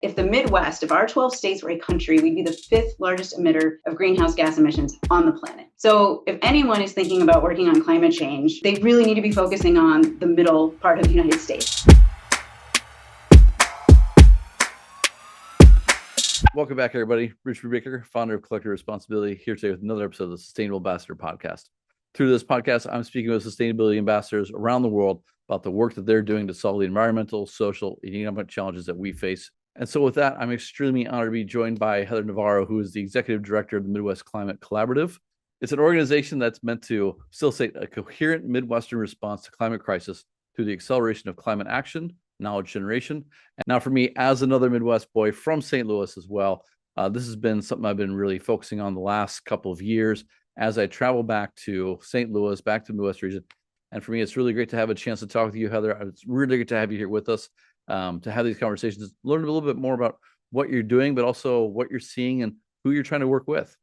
If the Midwest, if our 12 states were a country, we'd be the fifth largest emitter of greenhouse gas emissions on the planet. So if anyone is thinking about working on climate change, they really need to be focusing on the middle part of the United States. Welcome back, everybody. Rich Brubaker, founder of Collective Responsibility, here today with another episode of the Sustainable Ambassador Podcast. Through this podcast, I'm speaking with sustainability ambassadors around the world about the work that they're doing to solve the environmental, social, and economic challenges that we face. And so with that, I'm extremely honored to be joined by Heather Navarro, who is the Executive Director of the Midwest Climate Collaborative. It's an organization that's meant to facilitate a coherent Midwestern response to climate crisis through the acceleration of climate action, knowledge generation. And now for me, as another Midwest boy from St. Louis as well, this has been something I've been really focusing on the last couple of years as I travel back to St. Louis, back to the Midwest region. And for me, it's really great to have a chance to talk with you, Heather. It's really great to have you here with us, to have these conversations, learn a little bit more about what you're doing, but also what you're seeing and who you're trying to work with.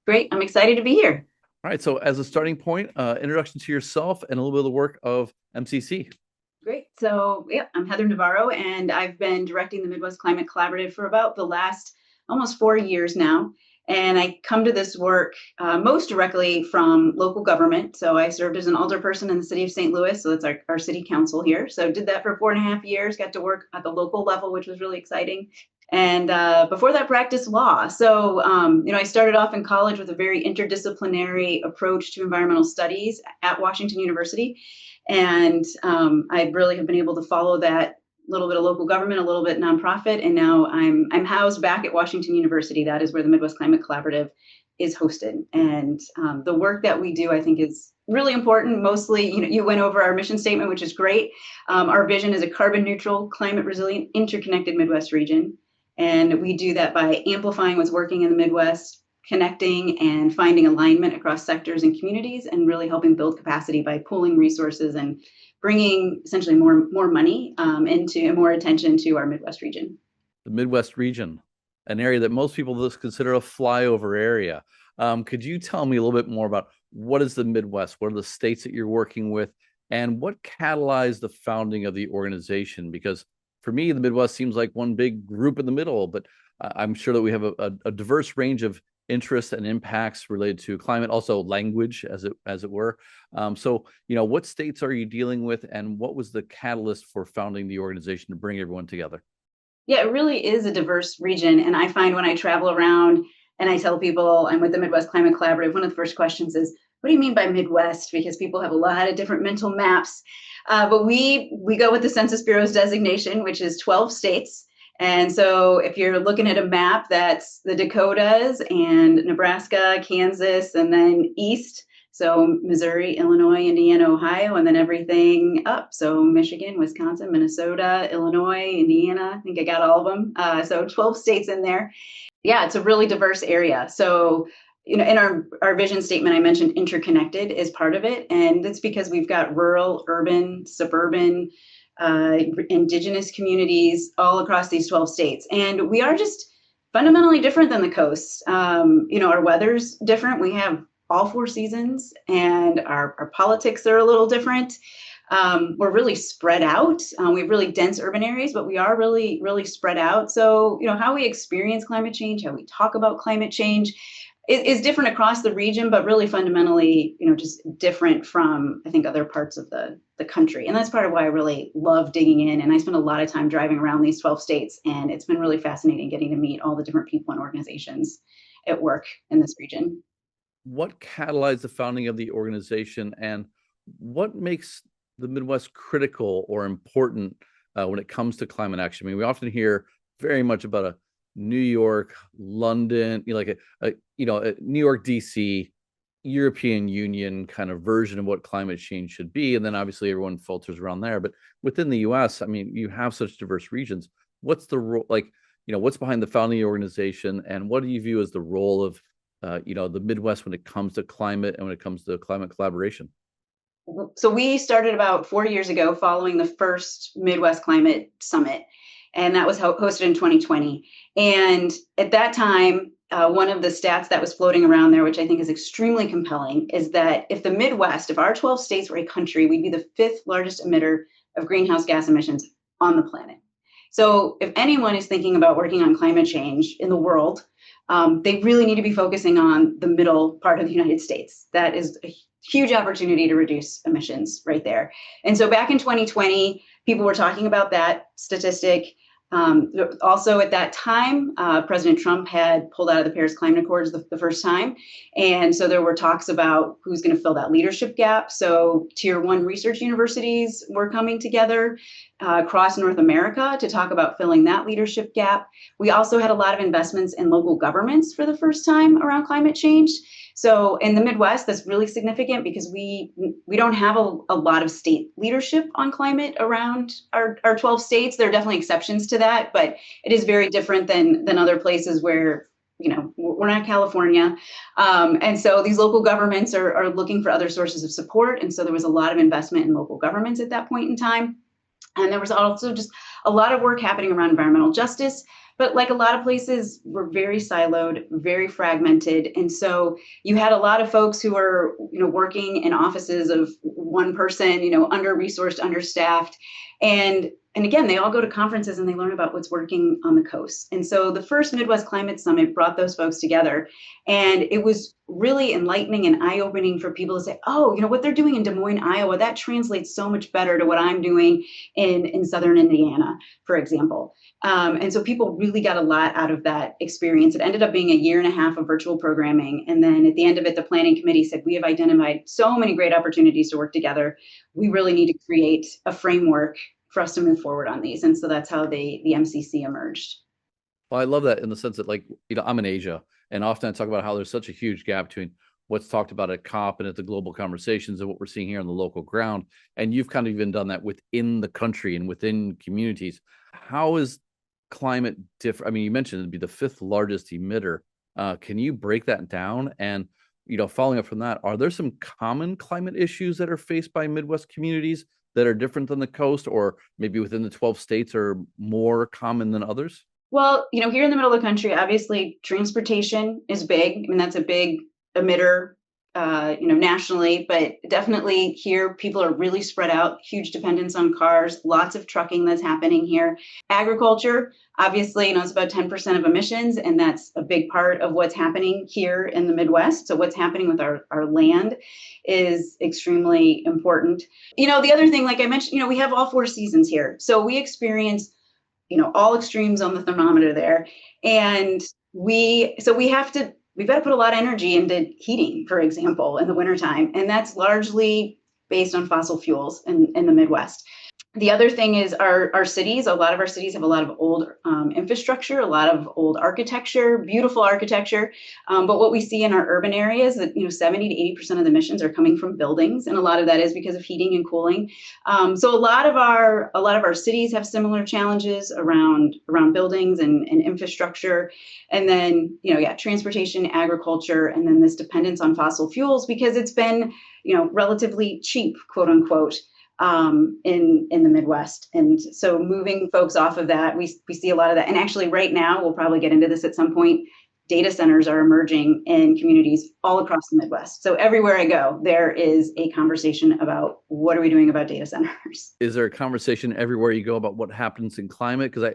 Great. I'm excited to be here. All right. So as a starting point, introduction to yourself and a little bit of the work of MCC. Great. So I'm Heather Navarro, and I've been directing the Midwest Climate Collaborative for about the last almost 4 years now. And I come to this work most directly from local government. So I served as an alderperson in the city of St. Louis. So that's our city council here. So did that for 4.5 years, got to work at the local level, which was really exciting. And before that, practiced law. So, I started off in college with a very interdisciplinary approach to environmental studies at Washington University. And I really have been able to follow that little bit of local government, a little bit nonprofit, and now I'm housed back at Washington University. That is where the Midwest Climate Collaborative is hosted. And the work that we do, I think, is really important. Mostly, you went over our mission statement, which is great. Our vision is a carbon neutral, climate resilient, interconnected Midwest region. And we do that by amplifying what's working in the Midwest, connecting and finding alignment across sectors and communities, and really helping build capacity by pooling resources and bringing essentially more money into and more attention to our Midwest region. The Midwest region, an area that most people just consider a flyover area. Could you tell me a little bit more about what is the Midwest? What are the states that you're working with? And what catalyzed the founding of the organization? Because for me, the Midwest seems like one big group in the middle, but I'm sure that we have a diverse range of interests and impacts related to climate, also language, as it were. So, what states are you dealing with, and what was the catalyst for founding the organization to bring everyone together? Yeah, it really is a diverse region. And I find when I travel around and I tell people I'm with the Midwest Climate Collaborative, one of the first questions is, what do you mean by Midwest? Because people have a lot of different mental maps. But we go with the Census Bureau's designation, which is 12 states. And so if you're looking at a map, that's the Dakotas and Nebraska, Kansas, and then east. So Missouri, Illinois, Indiana, Ohio, and then everything up. So Michigan, Wisconsin, Minnesota, Illinois, Indiana. I think I got all of them. So 12 states in there. Yeah, it's a really diverse area. So, in our vision statement, I mentioned interconnected is part of it. And that's because we've got rural, urban, suburban, indigenous communities all across these 12 states. And we are just fundamentally different than the coast. Our weather's different. We have all 4 seasons, and our politics are a little different. We're really spread out. We have really dense urban areas, but we are really, really spread out. So, how we experience climate change, how we talk about climate change is different across the region, but really fundamentally, just different from, I think, other parts of the country. And that's part of why I really love digging in. And I spend a lot of time driving around these 12 states, and it's been really fascinating getting to meet all the different people and organizations at work in this region. What catalyzed the founding of the organization, and what makes the Midwest critical or important when it comes to climate action? I mean, we often hear very much about a New York, London, like a New York, DC, European Union kind of version of what climate change should be. And then obviously everyone filters around there. But within the US, I mean, you have such diverse regions. What's the role, what's behind the founding of the organization, and what do you view as the role of, the Midwest when it comes to climate and when it comes to climate collaboration? So we started about 4 years ago following the first Midwest Climate Summit, and that was hosted in 2020. And at that time, one of the stats that was floating around there, which I think is extremely compelling, is that if the Midwest, if our 12 states were a country, we'd be the fifth largest emitter of greenhouse gas emissions on the planet. So if anyone is thinking about working on climate change in the world, they really need to be focusing on the middle part of the United States. That is a huge opportunity to reduce emissions right there. And so back in 2020, people were talking about that statistic. Also at that time, President Trump had pulled out of the Paris Climate Accords the first time. And so there were talks about who's going to fill that leadership gap. So tier one research universities were coming together across North America to talk about filling that leadership gap. We also had a lot of investments in local governments for the first time around climate change. So in the Midwest, that's really significant because we don't have a lot of state leadership on climate around our 12 states. There are definitely exceptions to that, but it is very different than other places where, we're not California. And so these local governments are looking for other sources of support. And so there was a lot of investment in local governments at that point in time. And there was also just a lot of work happening around environmental justice. But like a lot of places, we're very siloed, very fragmented. And so you had a lot of folks who are, working in offices of one person, under-resourced, understaffed. And again, they all go to conferences and they learn about what's working on the coast. And so the first Midwest Climate Summit brought those folks together. And it was really enlightening and eye-opening for people to say, oh, what they're doing in Des Moines, Iowa, that translates so much better to what I'm doing in Southern Indiana, for example. And so people really got a lot out of that experience. It ended up being a year and a half of virtual programming. And then at the end of it, the planning committee said, we have identified so many great opportunities to work together. We really need to create a framework for us to move forward on these. And so that's how the MCC emerged. Well, I love that in the sense that, I'm in Asia, and often I talk about how there's such a huge gap between what's talked about at COP and at the global conversations and what we're seeing here on the local ground. And you've kind of even done that within the country and within communities. How is climate different? I mean, you mentioned it'd be the fifth largest emitter. Can you break that down? And, following up from that, are there some common climate issues that are faced by Midwest communities that are different than the coast, or maybe within the 12 states are more common than others? Well, here in the middle of the country, obviously transportation is big. I mean, that's a big emitter, nationally, but definitely here, people are really spread out, huge dependence on cars, lots of trucking that's happening here. Agriculture, obviously, it's about 10% of emissions, and that's a big part of what's happening here in the Midwest. So what's happening with our land is extremely important. The other thing, like I mentioned, we have all four seasons here. So we experience all extremes on the thermometer there. And we've got to put a lot of energy into heating, for example, in the wintertime. And that's largely based on fossil fuels in the Midwest. The other thing is our cities. A lot of our cities have a lot of old infrastructure, a lot of old architecture, beautiful architecture. But what we see in our urban areas, that 70 to 80% of the emissions are coming from buildings, and a lot of that is because of heating and cooling. So a lot of our cities have similar challenges around buildings and infrastructure, and then transportation, agriculture, and then this dependence on fossil fuels because it's been relatively cheap, quote unquote, in the Midwest. And so moving folks off of that, we see a lot of that. And actually right now, we'll probably get into this at some point, data centers are emerging in communities all across the Midwest. So everywhere I go, there is a conversation about what are we doing about data centers? Is there a conversation everywhere you go about what happens in climate? Because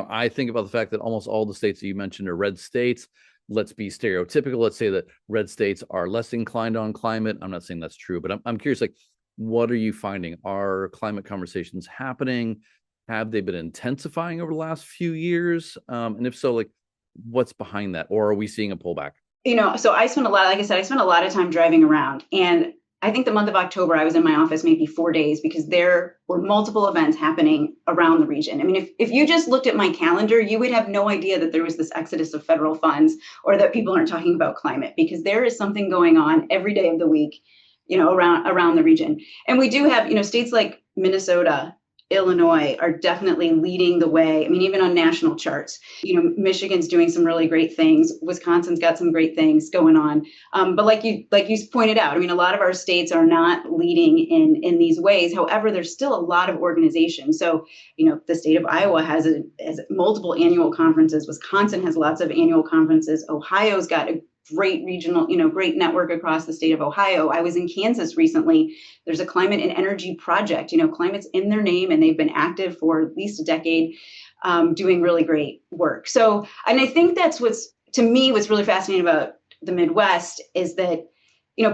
I think about the fact that almost all the states that you mentioned are red states. Let's be stereotypical. Let's say that red states are less inclined on climate. I'm not saying that's true, but I'm curious, what are you finding? Are climate conversations happening? Have they been intensifying over the last few years? And if so, what's behind that? Or are we seeing a pullback? So I spent a lot of time driving around. And I think the month of October, I was in my office maybe 4 days because there were multiple events happening around the region. I mean, if you just looked at my calendar, you would have no idea that there was this exodus of federal funds or that people aren't talking about climate, because there is something going on every day of the week around the region. And we do have, states like Minnesota, Illinois are definitely leading the way. I mean, even on national charts, Michigan's doing some really great things. Wisconsin's got some great things going on. But like you pointed out, I mean, a lot of our states are not leading in these ways. However, there's still a lot of organization. So, the state of Iowa has multiple annual conferences. Wisconsin has lots of annual conferences. Ohio's got a great regional, great network across the state of Ohio. I was in Kansas recently. There's a climate and energy project. Climate's in their name, and they've been active for at least a decade. doing really great work. So, and I think that's to me, what's really fascinating about the Midwest is that,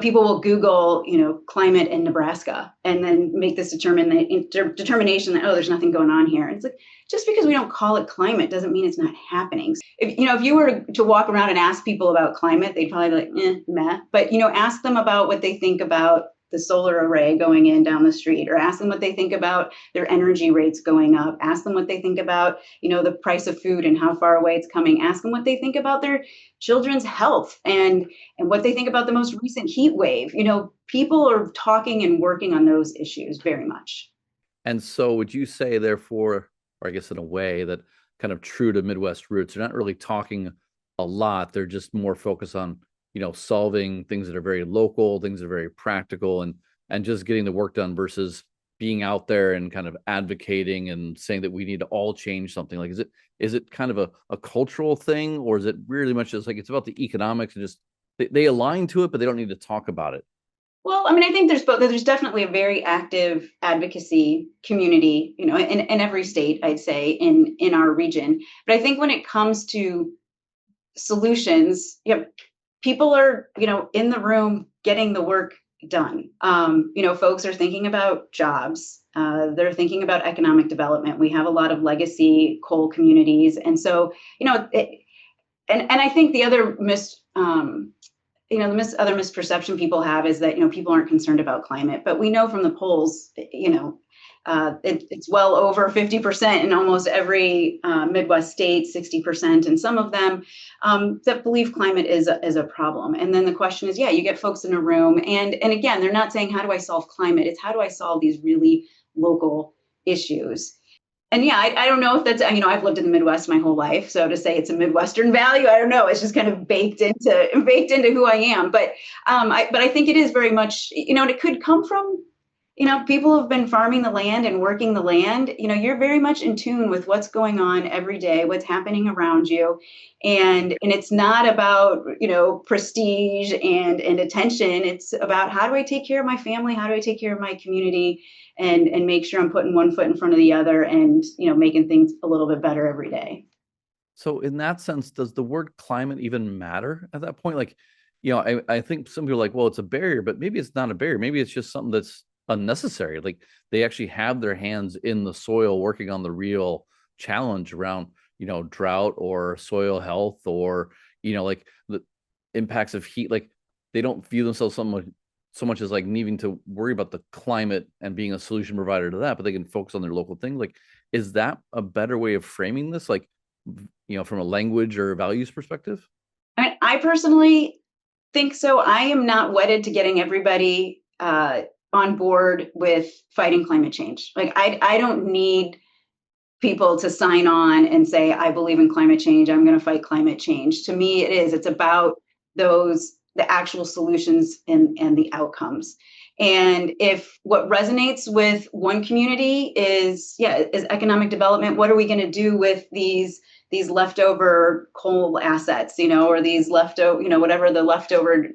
people will Google, climate in Nebraska and then make this determination that, oh, there's nothing going on here. And it's like, just because we don't call it climate doesn't mean it's not happening. If you were to walk around and ask people about climate, they'd probably be like, meh. But, ask them about what they think about the solar array going in down the street, or ask them what they think about their energy rates going up. Ask them what they think about, the price of food and how far away it's coming. Ask them what they think about their children's health and what they think about the most recent heat wave. People are talking and working on those issues very much. And so would you say, therefore, or I guess in a way that kind of true to Midwest roots, they're not really talking a lot. They're just more focused on solving things that are very local, things that are very practical, and just getting the work done versus being out there and kind of advocating and saying that we need to all change something. Like, is it kind of a cultural thing, or is it really much just like it's about the economics and just they align to it, but they don't need to talk about it? Well, I mean, I think there's both. There's definitely a very active advocacy community, in every state, I'd say, in our region. But I think when it comes to solutions, people are, in the room getting the work done. Folks are thinking about jobs. They're thinking about economic development. We have a lot of legacy coal communities. And so, and I think the other other misperception people have is that, people aren't concerned about climate, but we know from the polls, it's well over 50% in almost every Midwest state, 60% in some of them, that believe climate is a problem. And then the question is, you get folks in a room, and again, they're not saying, how do I solve climate? It's how do I solve these really local issues? And I don't know if that's, I've lived in the Midwest my whole life. So to say it's a Midwestern value, I don't know. It's just kind of baked into who I am. But I think it is very much, and it could come from, people who've been farming the land and working the land. You're very much in tune with what's going on every day, what's happening around you. And it's not about, prestige and attention. It's about, how do I take care of my family? How do I take care of my community? And make sure I'm putting one foot in front of the other and, making things a little bit better every day. So in that sense, does the word climate even matter at that point? Like, I think some people are like, well, it's a barrier, but maybe it's not a barrier. Maybe it's just something that's unnecessary. Like, they actually have their hands in the soil working on the real challenge around, drought or soil health, or, like the impacts of heat. Like, they don't view themselves so much as like needing to worry about the climate and being a solution provider to that, but they can focus on their local thing. Like, is that a better way of framing this? Like, from a language or values perspective? I personally think so. I am not wedded to getting everybody on board with fighting climate change. Like, I don't need people to sign on and say, I believe in climate change, I'm going to fight climate change. To me, it's about the actual solutions and the outcomes. And if what resonates with one community is economic development, what are we going to do with these leftover coal assets, or these leftover, whatever the leftover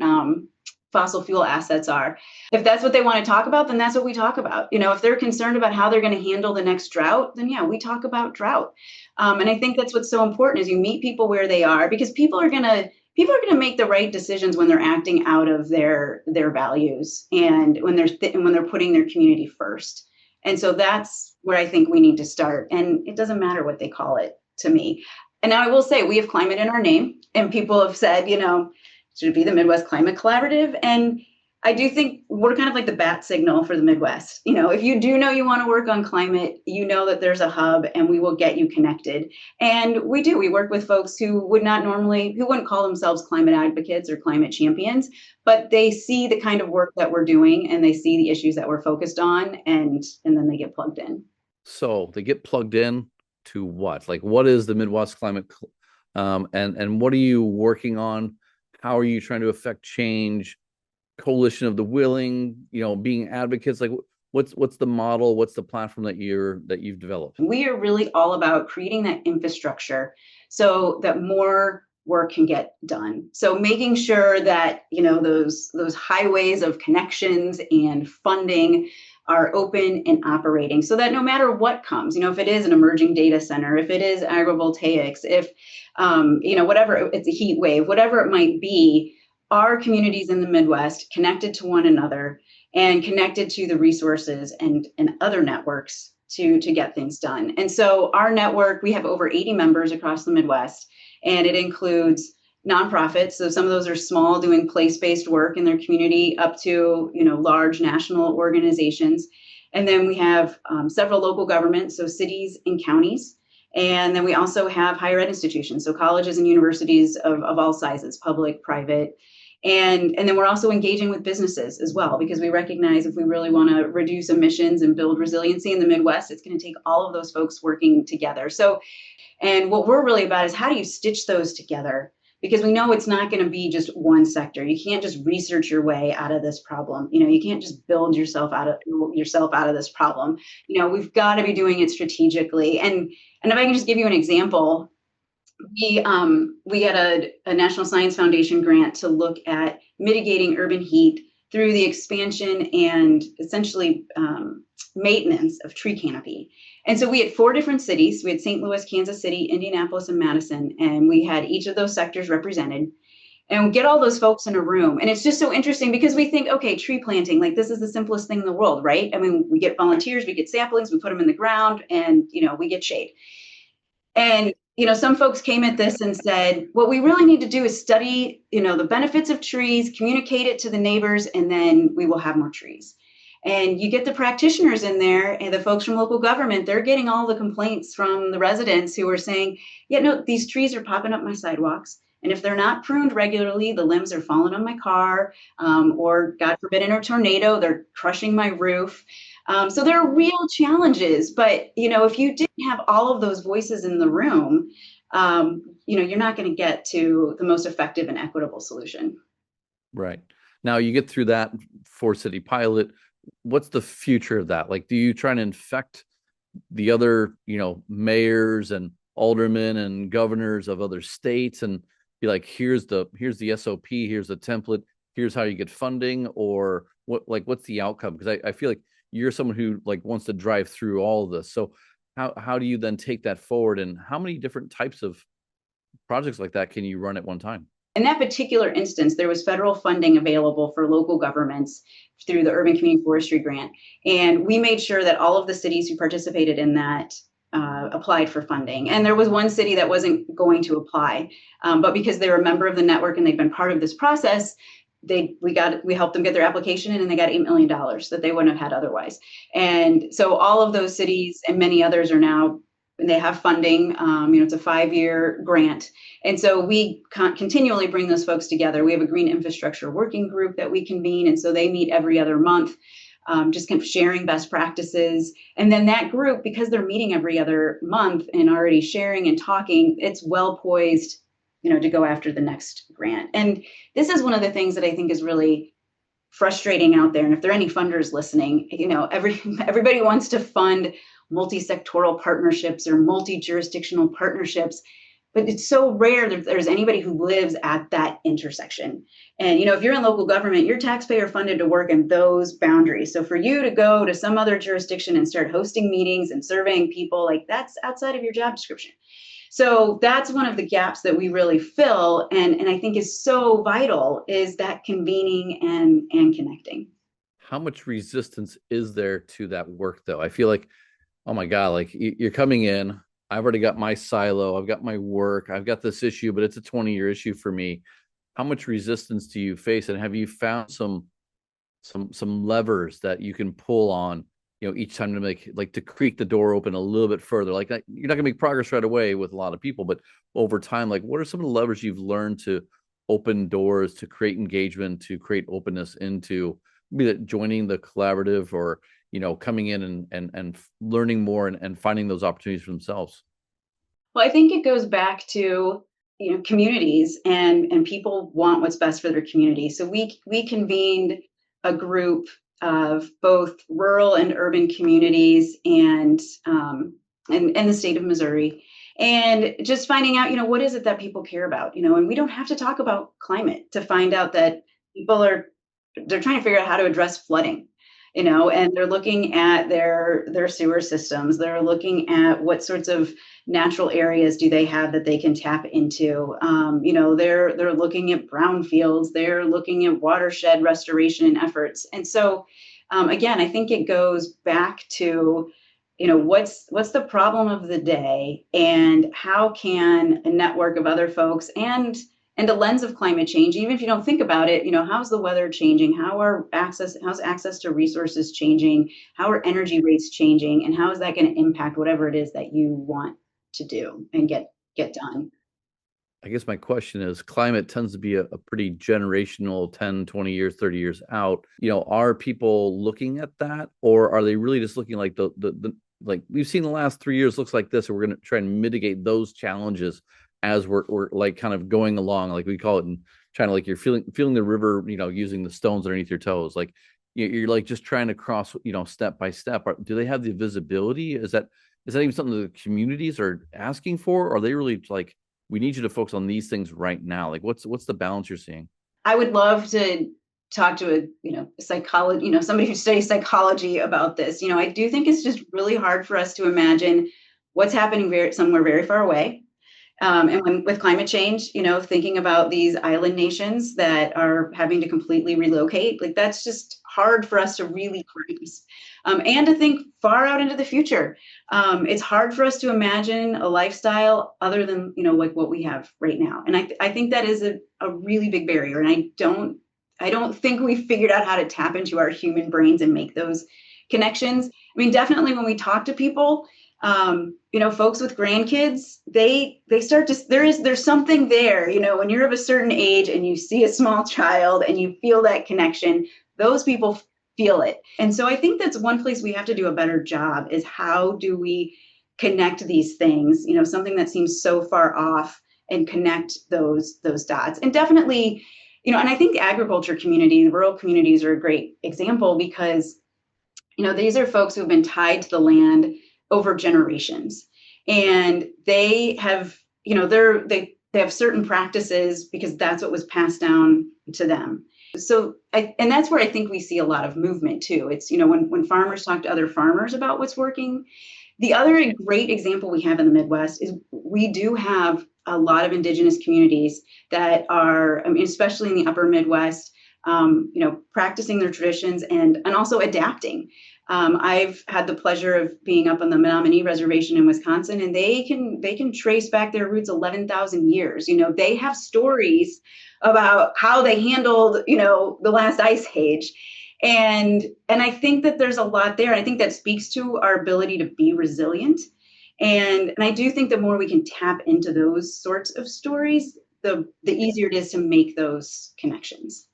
fossil fuel assets are. If that's what they want to talk about, then that's what we talk about. If they're concerned about how they're going to handle the next drought, then we talk about drought. And I think that's what's so important, is you meet people where they are, because people are going to make the right decisions when they're acting out of their values, and when they're putting their community first. And so that's where I think we need to start. And it doesn't matter what they call it to me. And now I will say, we have climate in our name, and people have said, should it be the Midwest Climate Collaborative? And I do think we're kind of like the bat signal for the Midwest. If you do know you want to work on climate, that there's a hub, and we will get you connected. And we work with folks who wouldn't call themselves climate advocates or climate champions, but they see the kind of work that we're doing, and they see the issues that we're focused on, and then they get plugged in. So they get plugged in to what? Like, what is the Midwest Climate, and what are you working on? How are you trying to affect change? Coalition of the willing, being advocates. Like, what's the model? What's the platform that you've developed? We are really all about creating that infrastructure so that more work can get done. So making sure that those highways of connections and funding are open and operating so that no matter what comes, if it is an emerging data center, if it is agrivoltaics, if, whatever, it's a heat wave, whatever it might be, our communities in the Midwest connected to one another and connected to the resources and other networks to get things done. And so our network, we have over 80 members across the Midwest, and it includes nonprofits. So some of those are small, doing place-based work in their community, up to large national organizations. And then we have several local governments, so cities and counties. And then we also have higher ed institutions, so colleges and universities of all sizes, public, private. And then we're also engaging with businesses as well, because we recognize if we really want to reduce emissions and build resiliency in the Midwest, it's going to take all of those folks working together. So, and what we're really about is how do you stitch those together? Because we know it's not going to be just one sector. You can't just research your way out of this problem. You can't just build yourself out of this problem. We've got to be doing it strategically. And if I can just give you an example, we had a National Science Foundation grant to look at mitigating urban heat through the expansion and essentially maintenance of tree canopy. And so we had 4 different cities. We had St. Louis, Kansas City, Indianapolis, and Madison. And we had each of those sectors represented. And we get all those folks in a room. And it's just so interesting because we think, okay, tree planting, like this is the simplest thing in the world, right? I mean, we get volunteers, we get saplings, we put them in the ground, and, we get shade. And, some folks came at this and said, what we really need to do is study, the benefits of trees, communicate it to the neighbors, and then we will have more trees. And you get the practitioners in there and the folks from local government, they're getting all the complaints from the residents who are saying, yeah, no, these trees are popping up my sidewalks. And if they're not pruned regularly, the limbs are falling on my car, or God forbid, in a tornado, they're crushing my roof. So there are real challenges, but if you didn't have all of those voices in the room, you're not going to get to the most effective and equitable solution. Right. Now you get through that 4-city pilot. What's the future of that? Like, do you try and infect the other, mayors and aldermen and governors of other states and be like, here's the SOP, here's the template, here's how you get funding, or what's the outcome? Because I feel like you're someone who wants to drive through all of this. So how do you then take that forward, and how many different types of projects like that can you run at one time? In that particular instance, there was federal funding available for local governments through the Urban Community Forestry Grant. And we made sure that all of the cities who participated in that applied for funding. And there was one city that wasn't going to apply, but because they were a member of the network and they've been part of this process, we helped them get their application in, and they got $8 million that they wouldn't have had otherwise. And so all of those cities and many others are now, they have funding. It's a 5-year grant. And so we continually bring those folks together. We have a green infrastructure working group that we convene. And so they meet every other month, just kind of sharing best practices. And then that group, because they're meeting every other month and already sharing and talking, it's well poised, to go after the next grant. And this is one of the things that I think is really frustrating out there. And if there are any funders listening, everybody wants to fund multi-sectoral partnerships or multi-jurisdictional partnerships, but it's so rare that there's anybody who lives at that intersection. And, if you're in local government, you're taxpayer funded to work in those boundaries. So for you to go to some other jurisdiction and start hosting meetings and surveying people, that's outside of your job description. So that's one of the gaps that we really fill. And I think is so vital is that convening and connecting. How much resistance is there to that work, though? I feel like, oh my God, you're coming in, I've already got my silo, I've got my work, I've got this issue, but it's a 20-year issue for me. How much resistance do you face? And have you found some levers that you can pull on, each time to make, to creak the door open a little bit further? You're not gonna make progress right away with a lot of people, but over time, what are some of the levers you've learned to open doors, to create engagement, to create openness into, be that joining the collaborative or coming in and learning more and finding those opportunities for themselves? Well, I think it goes back to, communities and people want what's best for their community. So we convened a group of both rural and urban communities and the state of Missouri, and just finding out, what is it that people care about, and we don't have to talk about climate to find out that they're trying to figure out how to address flooding. and they're looking at their sewer systems. They're looking at what sorts of natural areas do they have that they can tap into. They're looking at brownfields. They're looking at watershed restoration efforts. And so, again, I think it goes back to, what's the problem of the day, and how can a network of other folks and a lens of climate change, even if you don't think about it, how's the weather changing? How's access to resources changing? How are energy rates changing? And how is that going to impact whatever it is that you want to do and get done? I guess my question is, climate tends to be a pretty generational 10, 20 years, 30 years out. Are people looking at that, or are they really just looking like the like we've seen the last 3 years looks like this, and we're going to try and mitigate those challenges as we're like kind of going along, like we call it in China, like you're feeling the river, using the stones underneath your toes, like you're like just trying to cross, step by step. Do they have the visibility? Is that even something the communities are asking for? Or are they really like, we need you to focus on these things right now? Like what's the balance you're seeing? I would love to talk to a psychology, somebody who studies psychology about this. I do think it's just really hard for us to imagine what's happening somewhere very far away. With climate change, thinking about these island nations that are having to completely relocate, like that's just hard for us to really grasp. And to think far out into the future. It's hard for us to imagine a lifestyle other than, like what we have right now. And I think that is a really big barrier. And I don't think we've figured out how to tap into our human brains and make those connections. I mean, definitely when we talk to people, folks with grandkids, they start to, there's something there, when you're of a certain age and you see a small child and you feel that connection, those people feel it. And so I think that's one place we have to do a better job, is how do we connect these things, something that seems so far off, and connect those dots. And definitely, and I think the agriculture community, the rural communities are a great example, because, these are folks who have been tied to the land over generations, and they have, they have certain practices because that's what was passed down to them. So, and that's where I think we see a lot of movement too. It's, when farmers talk to other farmers about what's working. The other great example we have in the Midwest is we do have a lot of indigenous communities that are, especially in the upper Midwest, practicing their traditions and also adapting. I've had the pleasure of being up on the Menominee Reservation in Wisconsin, and they can trace back their roots 11,000 years. They have stories about how they handled, the last ice age. And I think that there's a lot there. I think that speaks to our ability to be resilient. And I do think the more we can tap into those sorts of stories, the easier it is to make those connections.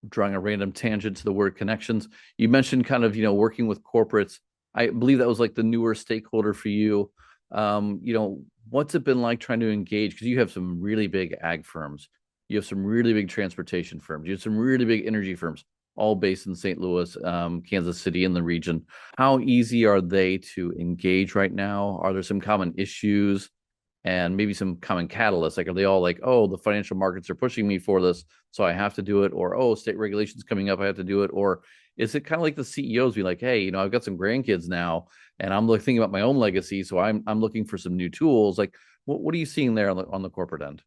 Drawing a random tangent to the word connections, you mentioned kind of, working with corporates. I believe that was like the newer stakeholder for you. What's it been like trying to engage? Because you have some really big ag firms, you have some really big transportation firms, you have some really big energy firms, all based in St. Louis, Kansas City, in the region. How easy are they to engage right now? Are there some common issues and maybe some common catalysts? Like, are they all like, oh, the financial markets are pushing me for this, so I have to do it? Or, oh, state regulations coming up, I have to do it? Or is it kind of like the CEOs be like, hey, I've got some grandkids now, and I'm like thinking about my own legacy, so I'm looking for some new tools. Like, what are you seeing there on the corporate end?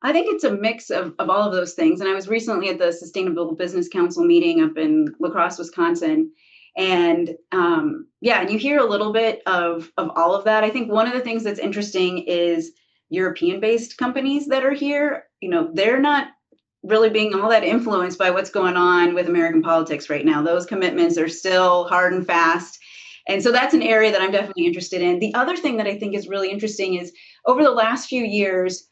I think it's a mix of all of those things. And I was recently at the Sustainable Business Council meeting up in La Crosse, Wisconsin. And and you hear a little bit of all of that. I think one of the things that's interesting is European-based companies that are here, they're not really being all that influenced by what's going on with American politics right now. Those commitments are still hard and fast. And so that's an area that I'm definitely interested in. The other thing that I think is really interesting is over the last few years,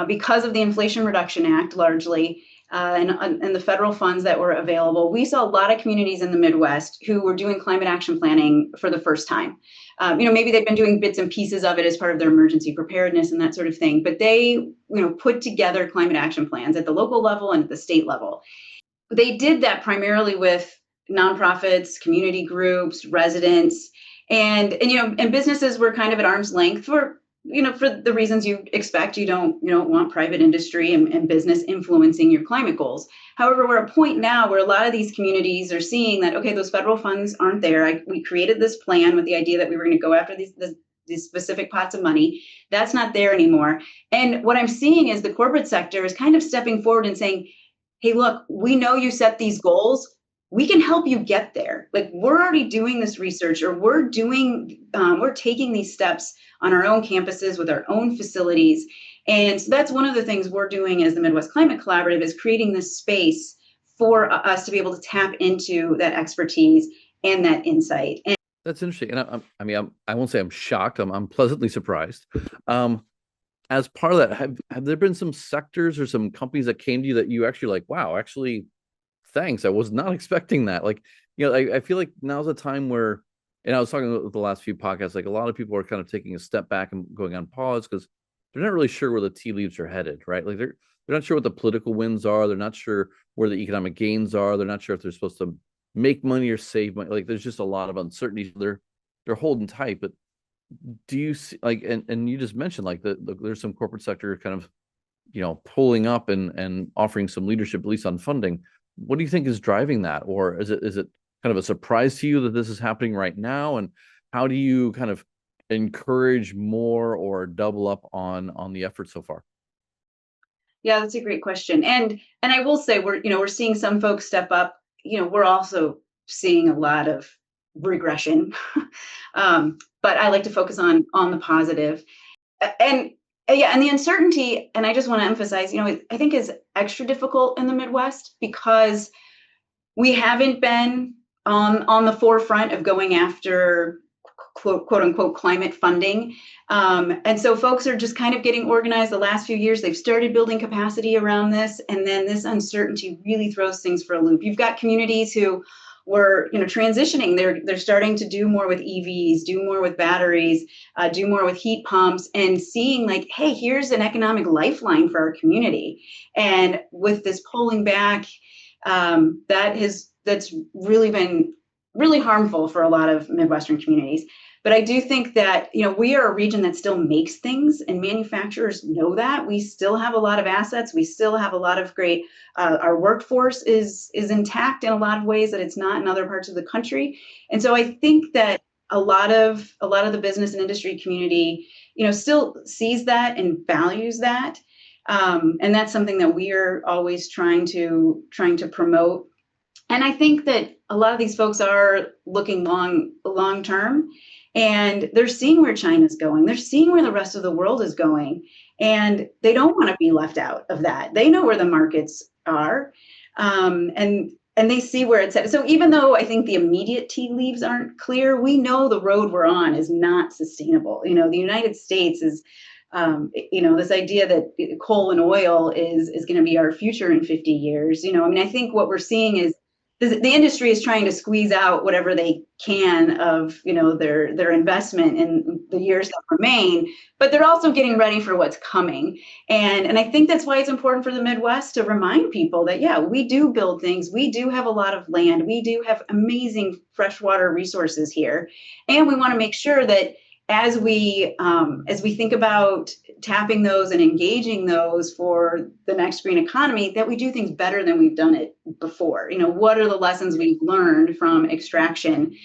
because of the Inflation Reduction Act, largely, and the federal funds that were available, we saw a lot of communities in the Midwest who were doing climate action planning for the first time. Maybe they've been doing bits and pieces of it as part of their emergency preparedness and that sort of thing, but they, put together climate action plans at the local level and at the state level. They did that primarily with nonprofits, community groups, residents, and businesses were kind of at arm's length for for the reasons you expect. You don't want private industry and business influencing your climate goals. However, we're at a point now where a lot of these communities are seeing that, okay, those federal funds aren't there. We created this plan with the idea that we were going to go after these specific pots of money. That's not there anymore. And what I'm seeing is the corporate sector is kind of stepping forward and saying, hey, look, we know you set these goals. We can help you get there. Like, we're already doing this research, or we're taking these steps on our own campuses with our own facilities. And so that's one of the things we're doing as the Midwest Climate Collaborative, is creating this space for us to be able to tap into that expertise and that insight. And That's interesting. And I won't say I'm shocked. I'm pleasantly surprised. As part of that, have there been some sectors or some companies that came to you that you actually like, wow, actually, thanks. I was not expecting that. Like, I feel like now's the time where, and I was talking with the last few podcasts, like a lot of people are kind of taking a step back and going on pause because they're not really sure where the tea leaves are headed, right? Like they're not sure what the political winds are. They're not sure where the economic gains are. They're not sure if they're supposed to make money or save money. Like there's just a lot of uncertainty. They're holding tight. But do you see, like, and you just mentioned like there's some corporate sector kind of pulling up and offering some leadership, at least on funding. What do you think is driving that? Or is it kind of a surprise to you that this is happening right now? And how do you kind of encourage more or double up on the effort so far? yeah, that's a great question. And I will say, we're seeing some folks step up. We're also seeing a lot of regression. But I like to focus on the positive. And yeah, and the uncertainty, and I just want to emphasize, I think is extra difficult in the Midwest because we haven't been on the forefront of going after quote unquote climate funding. And so folks are just kind of getting organized the last few years. They've started building capacity around this. And then this uncertainty really throws things for a loop. You've got communities who were transitioning. They're starting to do more with EVs, do more with batteries, do more with heat pumps, and seeing like, hey, here's an economic lifeline for our community. And with this pulling back, that's really been really harmful for a lot of Midwestern communities. But I do think that, we are a region that still makes things, and manufacturers know that. We still have a lot of assets. We still have a lot of great, our workforce is intact in a lot of ways that it's not in other parts of the country. And so I think that a lot of the business and industry community, still sees that and values that. And that's something that we are always trying to promote. And I think that a lot of these folks are looking long term, and they're seeing where China's going. They're seeing where the rest of the world is going, and they don't want to be left out of that. They know where the markets are, and they see where it's at. So even though I think the immediate tea leaves aren't clear, we know the road we're on is not sustainable. The United States is, this idea that coal and oil is going to be our future in 50 years. I think what we're seeing is the industry is trying to squeeze out whatever they can of their investment in the years that remain, but they're also getting ready for what's coming. And I think that's why it's important for the Midwest to remind people that, yeah, we do build things. We do have a lot of land. We do have amazing freshwater resources here. And we want to make sure that as we think about tapping those and engaging those for the next green economy, that we do things better than we've done it before. What are the lessons we've learned from extraction,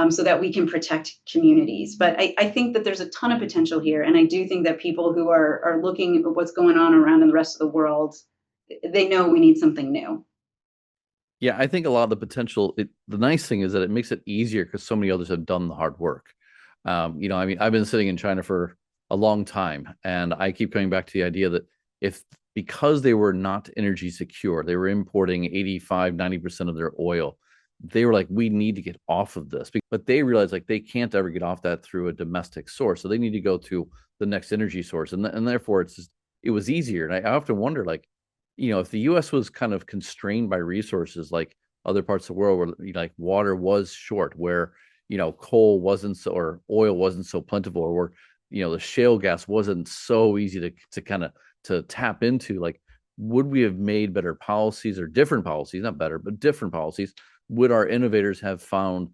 so that we can protect communities? But I think that there's a ton of potential here, and I do think that people who are looking at what's going on around in the rest of the world, they know we need something new. Yeah, I think a lot of the potential, the nice thing is that it makes it easier because so many others have done the hard work. I've been sitting in China for a long time, and I keep coming back to the idea that because they were not energy secure, they were importing 85-90% of their oil. They were like, we need to get off of this, but they realized like they can't ever get off that through a domestic source. So they need to go to the next energy source. And therefore it was easier. And I often wonder, like, if the US was kind of constrained by resources like other parts of the world where like water was short, where coal wasn't so, or oil wasn't so plentiful, or where, the shale gas wasn't so easy to kind of to tap into, like, would we have made better policies or different policies, not better, but different policies? Would our innovators have found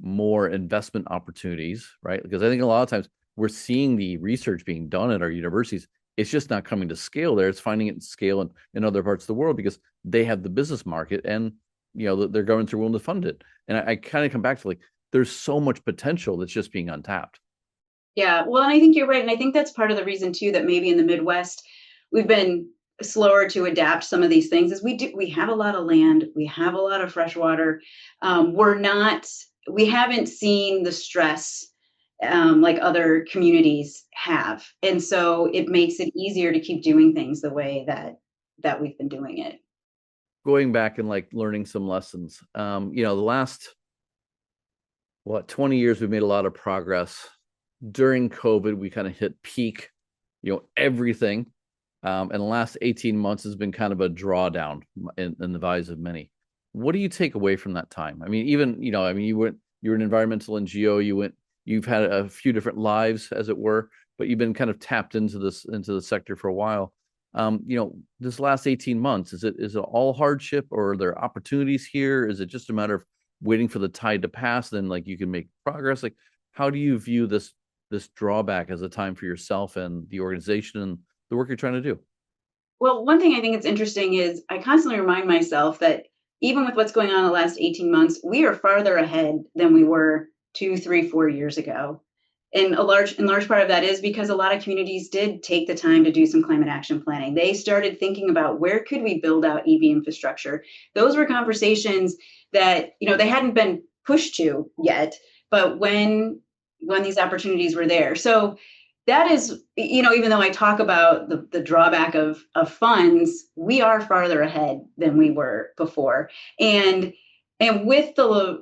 more investment opportunities, right? Because I think a lot of times we're seeing the research being done at our universities. It's just not coming to scale there. It's finding it in scale in other parts of the world because they have the business market and their governments are willing to fund it. And I kind of come back to like there's so much potential that's just being untapped. Yeah, well, and I think you're right, and I think that's part of the reason too that maybe in the Midwest we've been slower to adapt some of these things. Is we have a lot of land, we have a lot of fresh water. We haven't seen the stress like other communities have, and so it makes it easier to keep doing things the way that we've been doing it. Going back and like learning some lessons. The last 20 years we've made a lot of progress. During COVID, we kind of hit peak, everything. And the last 18 months has been kind of a drawdown in the eyes of many. What do you take away from that time? I mean, even, you're an environmental NGO, you've had a few different lives, as it were, but you've been kind of tapped into the sector for a while. This last 18 months, is it all hardship, or are there opportunities here? Is it just a matter of waiting for the tide to pass, then like you can make progress? Like, how do you view this drawback as a time for yourself and the organization and the work you're trying to do? Well, one thing I think it's interesting is I constantly remind myself that even with what's going on in the last 18 months, we are farther ahead than we were 2, 3, 4 years ago. And in large part of that is because a lot of communities did take the time to do some climate action planning. They started thinking about where could we build out EV infrastructure. Those were conversations that, they hadn't been pushed to yet, but when these opportunities were there. So that is, even though I talk about the drawback of funds, we are farther ahead than we were before. And with the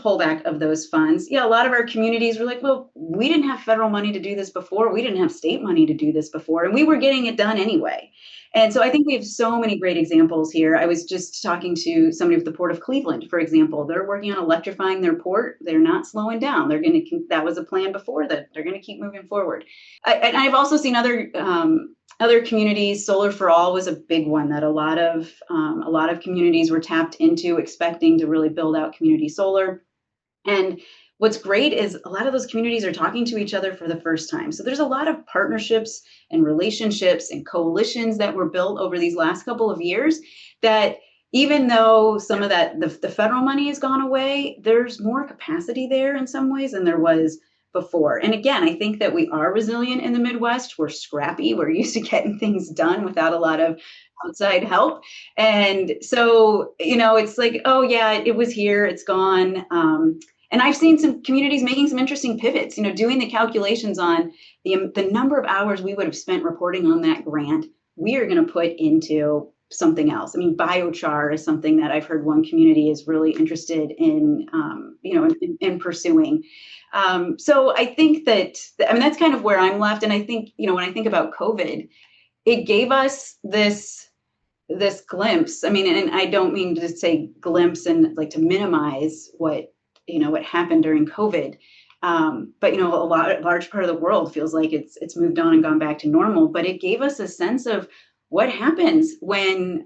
pullback of those funds, yeah, a lot of our communities were like, well, we didn't have federal money to do this before. We didn't have state money to do this before, and we were getting it done anyway. And so I think we have so many great examples here. I was just talking to somebody with the Port of Cleveland, for example. They're working on electrifying their port. They're not slowing down. That was a plan before that. They're going to keep moving forward. And I've also seen other communities. Solar for All was a big one that a lot of communities were tapped into, expecting to really build out community solar. And what's great is a lot of those communities are talking to each other for the first time. So there's a lot of partnerships and relationships and coalitions that were built over these last couple of years that, even though some of that the federal money has gone away, there's more capacity there in some ways than there was before. And again, I think that we are resilient in the Midwest. We're scrappy. We're used to getting things done without a lot of outside help. And so, it's like, oh yeah, it was here, it's gone. And I've seen some communities making some interesting pivots, doing the calculations on the number of hours we would have spent reporting on that grant, we are going to put into something else. I mean, biochar is something that I've heard one community is really interested in, in pursuing. So I think that's kind of where I'm left. And I think, when I think about COVID, it gave us this glimpse. I mean, and I don't mean to say glimpse and like to minimize what happened during COVID. But a large part of the world feels like it's moved on and gone back to normal. But it gave us a sense of what happens when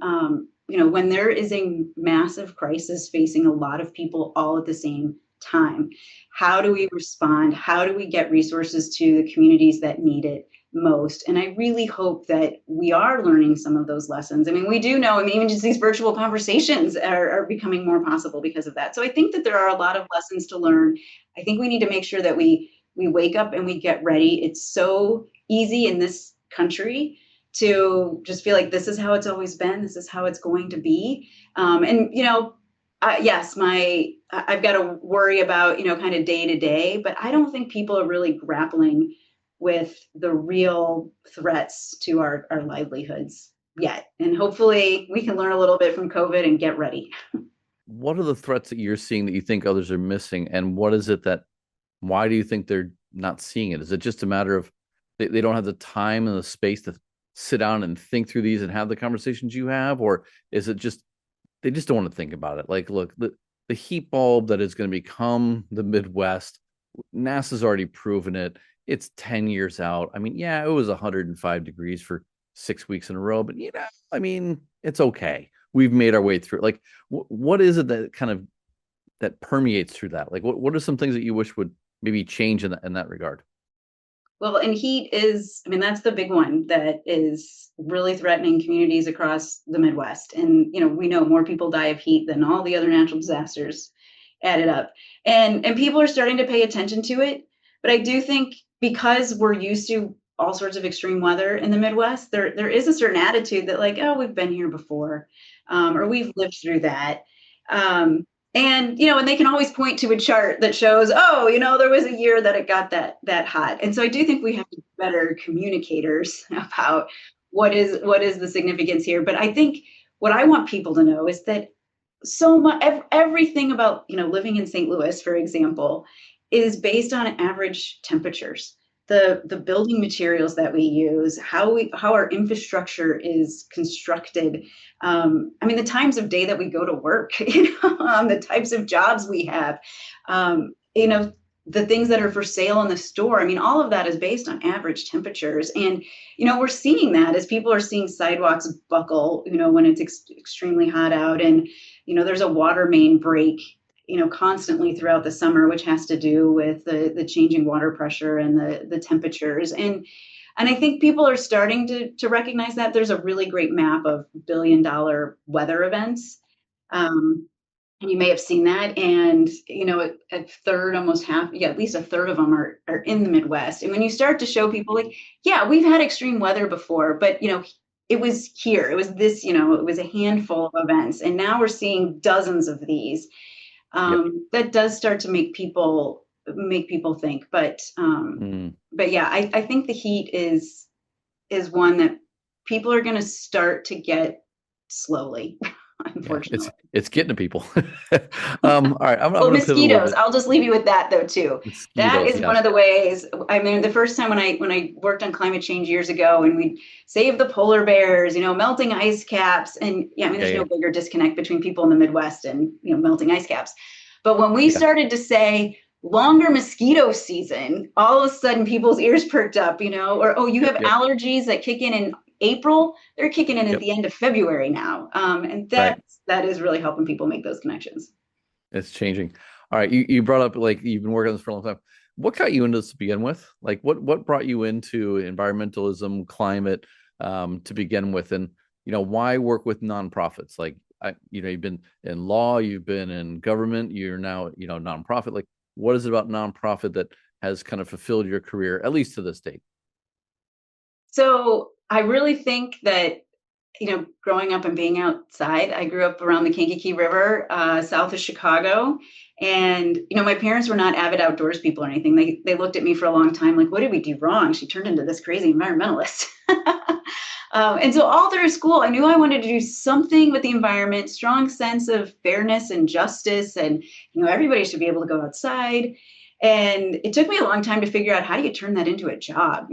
when there is a massive crisis facing a lot of people all at the same time. How do we respond? How do we get resources to the communities that need it most? And I really hope that we are learning some of those lessons. I mean, we do know, even just these virtual conversations are becoming more possible because of that. So I think that there are a lot of lessons to learn. I think we need to make sure that we wake up and we get ready. It's so easy in this country to just feel like this is how it's always been. This is how it's going to be. Yes, I've got to worry about, kind of day to day, but I don't think people are really grappling with the real threats to our livelihoods yet. And hopefully we can learn a little bit from COVID and get ready. What are the threats that you're seeing that you think others are missing? And why do you think they're not seeing it? Is it just a matter of they don't have the time and the space to sit down and think through these and have the conversations you have? Or is it just they just don't want to think about it? Like, look, the heat bulb that is going to become the Midwest, NASA's already proven it. It's 10 years out. I mean, yeah, it was 105 degrees for 6 weeks in a row, but it's okay. We've made our way through. Like, what is it that kind of that permeates through that? Like, what are some things that you wish would maybe change in that regard? Well, and heat is, I mean, that's the big one that is really threatening communities across the Midwest. And, we know more people die of heat than all the other natural disasters added up. And people are starting to pay attention to it. But I do think because we're used to all sorts of extreme weather in the Midwest, there is a certain attitude that like, oh, we've been here before, or we've lived through that. Um, and they can always point to a chart that shows, oh, there was a year that it got that hot. And so I do think we have to be better communicators about what is the significance here. But I think what I want people to know is that so much everything about living in St. Louis, for example, is based on average temperatures. The building materials that we use, how our infrastructure is constructed. I mean, the times of day that we go to work, the types of jobs we have, um, you know, the things that are for sale in the store. I mean, all of that is based on average temperatures. And, we're seeing that as people are seeing sidewalks buckle, when it's extremely hot out. And, there's a water main break, constantly throughout the summer, which has to do with the changing water pressure and the temperatures. And I think people are starting to recognize that there's a really great map of billion-dollar weather events. And you may have seen that. And, a third, almost half, yeah, at least a third of them are in the Midwest. And when you start to show people like, yeah, we've had extreme weather before, but, it was here, it was this, it was a handful of events. And now we're seeing dozens of these. Yep. That does start to make people think. But yeah, I think the heat is one that people are going to start to get slowly. Unfortunately, it's getting to people. All right, I'm well, going to pivot a little mosquitoes. bit. I'll just leave you with that though too. That is one of the ways. I mean, the first time when I worked on climate change years ago, and we'd save the polar bears, melting ice caps, and yeah, I mean, there's no bigger disconnect between people in the Midwest and melting ice caps. But when we started to say longer mosquito season, all of a sudden people's ears perked up, or oh, you have allergies that kick in April, they're kicking in at the end of February now. And that is really helping people make those connections. It's changing. All right. You brought up, like, you've been working on this for a long time. What got you into this to begin with? Like what brought you into environmentalism, climate, to begin with? And, why work with nonprofits? Like, you've been in law, you've been in government, you're now, nonprofit. Like, what is it about nonprofit that has kind of fulfilled your career, at least to this date? So I really think that, growing up and being outside, I grew up around the Kankakee River, south of Chicago. And, my parents were not avid outdoors people or anything. They looked at me for a long time like, what did we do wrong? She turned into this crazy environmentalist. And so all through school, I knew I wanted to do something with the environment, strong sense of fairness and justice. And, everybody should be able to go outside. And it took me a long time to figure out, how do you turn that into a job,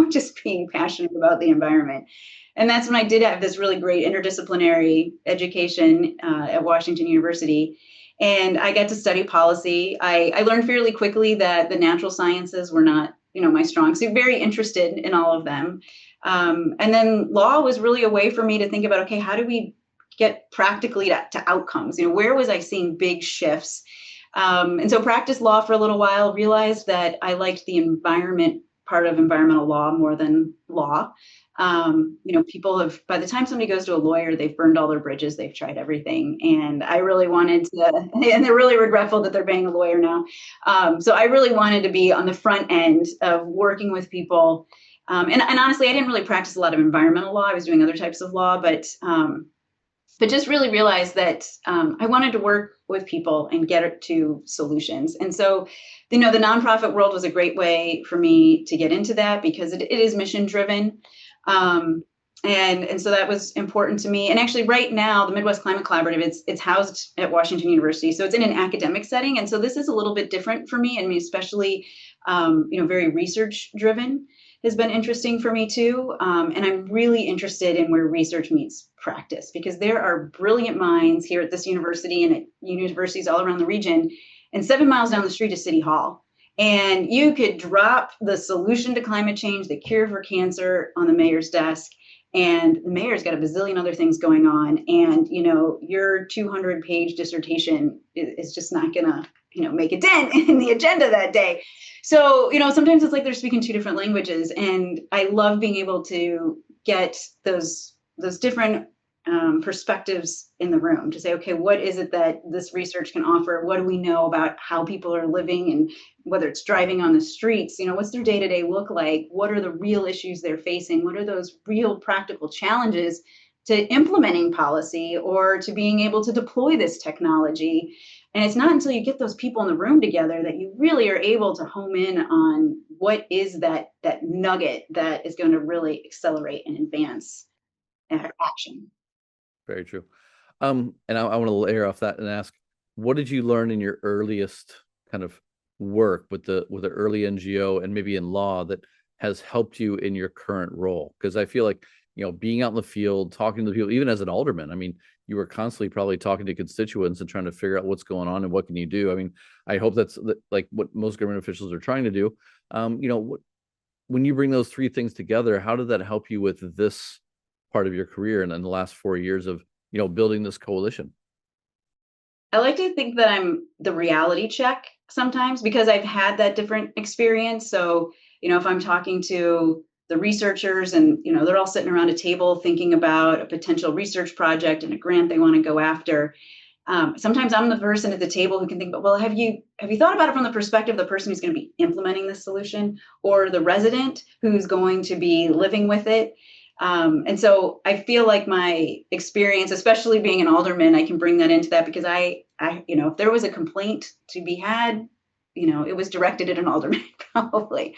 just being passionate about the environment. And that's when I did have this really great interdisciplinary education at Washington University. And I got to study policy. I learned fairly quickly that the natural sciences were not, my strong suit, very interested in all of them. And then law was really a way for me to think about, okay, how do we get practically to outcomes? Where was I seeing big shifts? And so practiced law for a little while, realized that I liked the environment part of environmental law more than law. People have, by the time somebody goes to a lawyer, they've burned all their bridges, they've tried everything. And I really wanted to, and they're really regretful that they're paying a lawyer now. So I really wanted to be on the front end of working with people. And honestly, I didn't really practice a lot of environmental law. I was doing other types of law, but just really realized that I wanted to work with people and get it to solutions. And so, the nonprofit world was a great way for me to get into that, because it is mission driven. And so that was important to me. And actually right now, the Midwest Climate Collaborative, it's housed at Washington University. So it's in an academic setting. And so this is a little bit different for me. I mean, especially, very research driven has been interesting for me too. And I'm really interested in where research meets practice, because there are brilliant minds here at this university and at universities all around the region. And 7 miles down the street is City Hall. And you could drop the solution to climate change, the cure for cancer, on the mayor's desk. And the mayor's got a bazillion other things going on. And, your 200-page dissertation is just not going to make a dent in the agenda that day. So, sometimes it's like they're speaking two different languages, and I love being able to get those different perspectives in the room to say, okay, what is it that this research can offer? What do we know about how people are living, and whether it's driving on the streets, what's their day-to-day look like? What are the real issues they're facing? What are those real practical challenges to implementing policy or to being able to deploy this technology? And it's not until you get those people in the room together that you really are able to home in on what is that nugget that is going to really accelerate and advance action. Very true. And I want to layer off that and ask, what did you learn in your earliest kind of work with the early NGO and maybe in law that has helped you in your current role? Because I feel like, being out in the field, talking to people, even as an alderman, I mean, you were constantly probably talking to constituents and trying to figure out what's going on and what can you do. I mean, I hope that's like what most government officials are trying to do. When you bring those three things together, how did that help you with this part of your career and in the last 4 years of building this coalition? I like to think that I'm the reality check sometimes because I've had that different experience. So, if I'm talking to the researchers and, they're all sitting around a table thinking about a potential research project and a grant they want to go after. Sometimes I'm the person at the table who can think about, well, have you thought about it from the perspective of the person who's going to be implementing this solution or the resident who's going to be living with it? And so I feel like my experience, especially being an alderman, I can bring that into that because if there was a complaint to be had, it was directed at an alderman probably.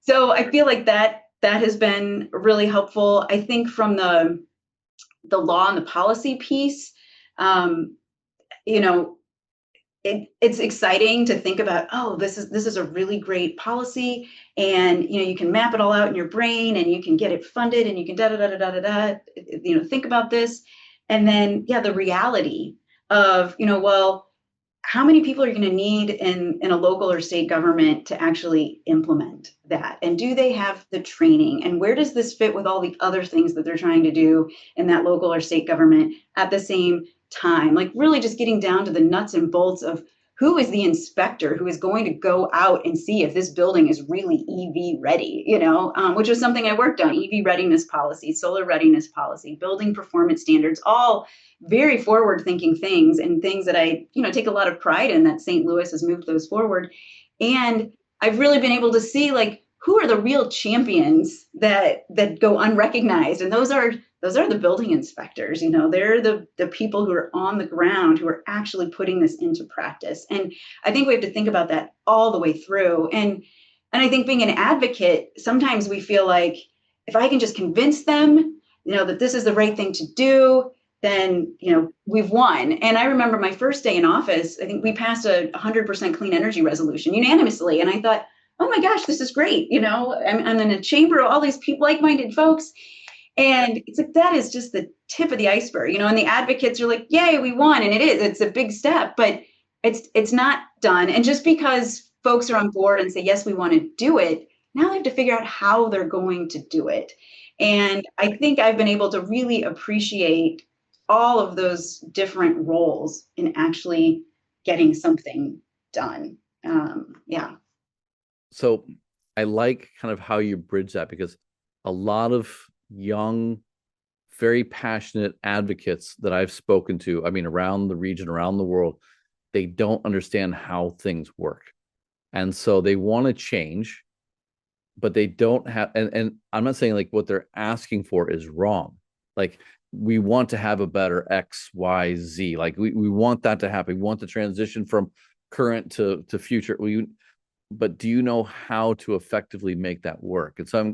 So I feel like that has been really helpful. I think from the law and the policy piece, um, you know, it's exciting to think about, oh, this is a really great policy, and you can map it all out in your brain and you can get it funded and you can da da da da da da da, think about this. And then the reality of, well, how many people are you going to need in a local or state government to actually implement that? And do they have the training? And where does this fit with all the other things that they're trying to do in that local or state government at the same time? Like really just getting down to the nuts and bolts of who is the inspector who is going to go out and see if this building is really EV ready, which was something I worked on: EV readiness policy, solar readiness policy, building performance standards, all very forward thinking things and things that I, take a lot of pride in that St. Louis has moved those forward. And I've really been able to see like who are the real champions that go unrecognized. And those are the building inspectors. They're the people who are on the ground who are actually putting this into practice. And I think we have to think about that all the way through. And I think being an advocate, sometimes we feel like if I can just convince them, that this is the right thing to do, then, we've won. And I remember my first day in office, I think we passed a 100% clean energy resolution unanimously. And I thought, oh my gosh, this is great. I'm in a chamber of all these people, like-minded folks. And it's like, that is just the tip of the iceberg, and the advocates are like, yay, we won. And it's a big step, but it's not done. And just because folks are on board and say, yes, we want to do it, now they have to figure out how they're going to do it. And I think I've been able to really appreciate all of those different roles in actually getting something done. Yeah. So I like kind of how you bridge that, because a lot of young, very passionate advocates that I've spoken to, I mean, around the region, around the world, they don't understand how things work. And so they want to change, but they don't have, and I'm not saying like what they're asking for is wrong. Like, we want to have a better X, Y, Z. Like we want that to happen. We want the transition from current to future. But do you know how to effectively make that work? And so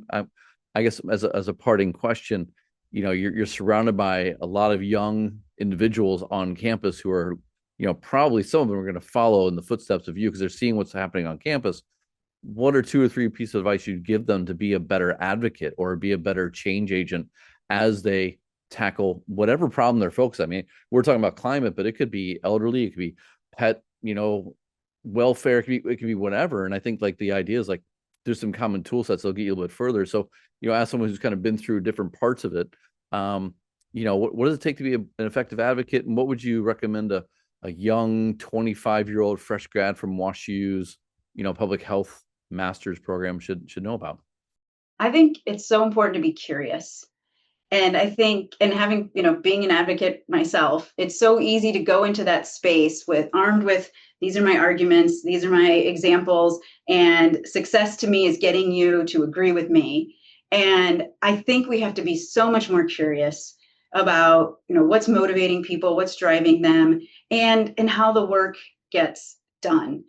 I guess as a parting question, you're surrounded by a lot of young individuals on campus who are, probably some of them are going to follow in the footsteps of you because they're seeing what's happening on campus. What are 2 or 3 pieces of advice you'd give them to be a better advocate or be a better change agent as they tackle whatever problem they're focused on? I mean, we're talking about climate, but it could be elderly, it could be pet, welfare, it could be whatever. And I think like the idea is like there's some common tool sets that'll get you a little bit further. So, as someone who's kind of been through different parts of it, what does it take to be an effective advocate? And what would you recommend a a young 25-year-old fresh grad from WashU's, public health master's program should know about? I think it's so important to be curious. And I think, and having, being an advocate myself, it's so easy to go into that space armed with, these are my arguments, these are my examples, and success to me is getting you to agree with me. And I think we have to be so much more curious about, what's motivating people, what's driving them, and how the work gets done.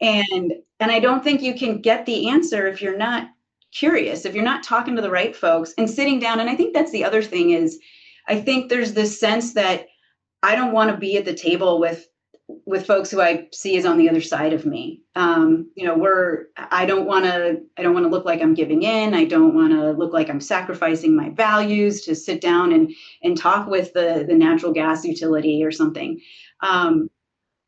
And I don't think you can get the answer if you're not curious, if you're not talking to the right folks and sitting down. And I think that's the other thing is, I think there's this sense that I don't want to be at the table with folks who I see as on the other side of me. I don't want to look like I'm giving in. I don't want to look like I'm sacrificing my values to sit down and talk with the natural gas utility or something.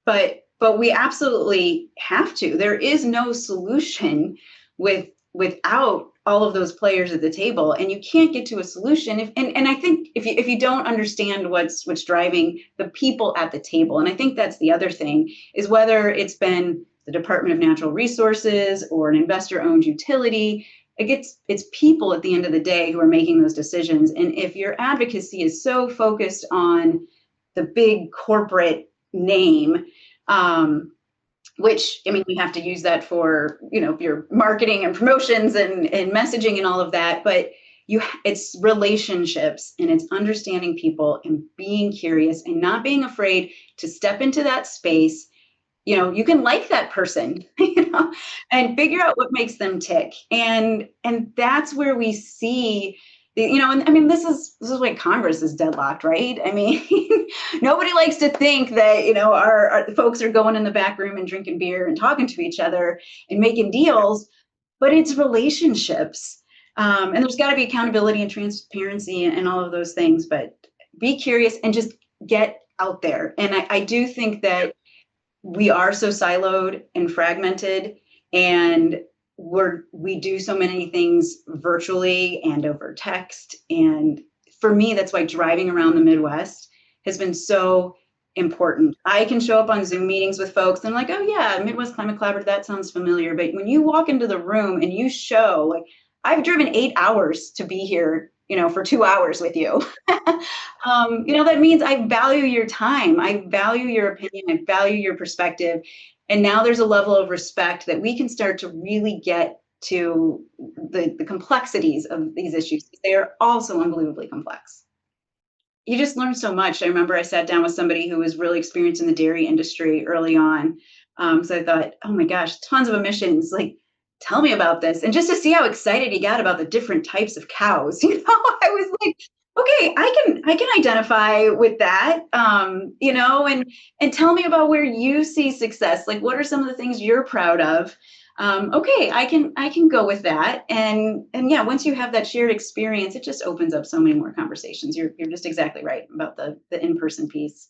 But we absolutely have to. There is no solution without all of those players at the table, and you can't get to a solution and I think if you don't understand what's driving the people at the table. And I think that's the other thing, is whether it's been the Department of Natural Resources or an investor-owned utility, it's people at the end of the day who are making those decisions. And if your advocacy is so focused on the big corporate name, which, I mean, you have to use that for, your marketing and promotions and messaging and all of that. But it's relationships, and it's understanding people and being curious and not being afraid to step into that space. You can like that person, and figure out what makes them tick. And that's where we see, and I mean, this is why Congress is deadlocked, right? I mean, nobody likes to think that, our folks are going in the back room and drinking beer and talking to each other and making deals, but it's relationships. And there's got to be accountability and transparency and all of those things, but be curious and just get out there. And I do think that we are so siloed and fragmented, and we do so many things virtually and over text. And for me, that's why driving around the Midwest has been so important. I can show up on Zoom meetings with folks and like, oh yeah, Midwest Climate Collaborative, that sounds familiar. But when you walk into the room and you show, like, I've driven 8 hours to be here, for 2 hours with you. That means I value your time. I value your opinion. I value your perspective. And now there's a level of respect that we can start to really get to the complexities of these issues. They are also unbelievably complex. You just learn so much. I remember I sat down with somebody who was really experienced in the dairy industry early on. So I thought, oh my gosh, tons of emissions. Like, tell me about this. And just to see how excited he got about the different types of cows, I was like, okay, I can identify with that, and tell me about where you see success. Like, what are some of the things you're proud of? Okay, I can go with that. And yeah, once you have that shared experience, it just opens up so many more conversations. You're just exactly right about the in-person piece.